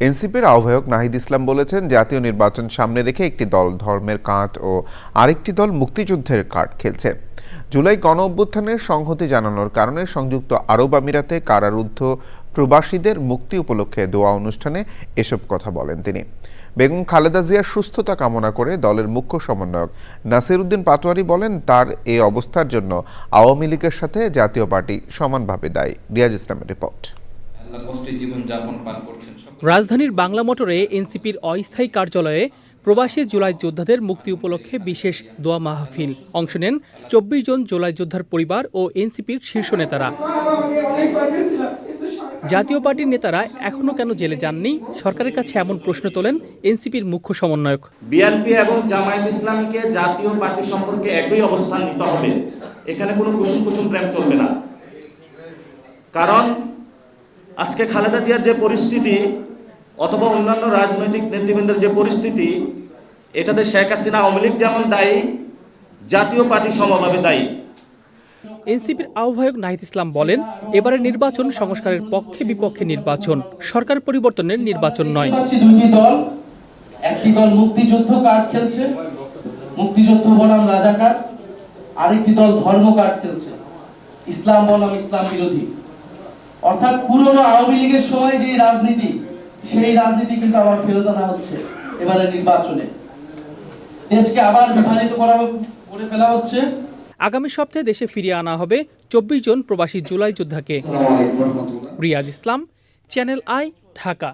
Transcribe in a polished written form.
এনসিপির আহ্বায়ক নাহিদ ইসলাম বলেছেন, জাতীয় নির্বাচন সামনে রেখে একটি দল ধর্মের কার্ড ও আরেকটি দল মুক্তিযুদ্ধের কার্ড খেলছে। জুলাই গণ-অভ্যুত্থানের সংহতি জানানোর কারণে সংযুক্ত আরব আমিরাতে কারারুদ্ধ প্রবাসীদের মুক্তি উপলক্ষে দোয়া অনুষ্ঠানে এসব কথা বলেন তিনি। বেগম খালেদা জিয়ার সুস্থতা কামনা করে দলের মুখ্য সমন্বয়ক নাসির উদ্দিন পাটোয়ারি বলেন, তার এই অবস্থার জন্য আওয়ামী লীগের সাথে জাতীয় পার্টি সমানভাবে দায়ী। রিয়াজ ইসলামের রিপোর্ট। রাজধানীর বাংলা মোটরে এনসিপির অস্থায়ী কার্যালয়ে প্রবাসী জুলাই যোদ্ধাদের মুক্তি উপলক্ষে বিশেষ দোয়া মাহফিল। অংশ নেন 24 জন জুলাই যোদ্ধার পরিবার ও এনসিপির শীর্ষ নেতারা। জাতীয় পার্টির নেতারা এখনো কেন জেলে যাননি, সরকারের কাছে এমন প্রশ্ন তোলেন এনসিপির মুখ্য সমন্বয়ক। বিএনপি এবং জামায়াত ইসলামীকে জাতীয় পার্টি সম্পর্কে একই অবস্থান নিতে হবে। এখানে কোনো কুসুম প্রেম চলবে না। কারণ আজকে খালেদা জিয়ার যে পরিস্থিতি অথবা অন্যান্য রাজনৈতিক নেতৃবৃন্দের যে পরিস্থিতি, এটাতে শেখ হাসিনা আওয়ামী লীগ যেমন দায়ী, জাতীয় পার্টি সমভাবে দায়ী। এনসিপির আহ্বায়ক নাহিদ ইসলাম বলেন, এবারের নির্বাচন সংস্কারের পক্ষে বিপক্ষে নির্বাচন, সরকার পরিবর্তনের নির্বাচন নয়। দুইটি দল, একটি দল মুক্তিযুদ্ধ কার্ড খেলছে, মুক্তিযুদ্ধ বনাম রাজাকার, আরেকটি দল ধর্ম কার্ড খেলছে, ইসলাম বনাম ইসলাম বিরোধী। অর্থাৎ পুরনো আওয়ামী লীগের সময় যে রাজনীতি, সেই রাজনীতি কিন্তু আবার ফেরত আনা হচ্ছে এবারের নির্বাচনে। দেশকে আবার বিভাজিত করে ফেলা হচ্ছে। আগামী সপ্তাহে দেশে ফিরিয়ে আনা হবে 24 জন প্রবাসী জুলাই যোদ্ধাকে। রিয়াজ ইসলাম, চ্যানেল আই, ঢাকা।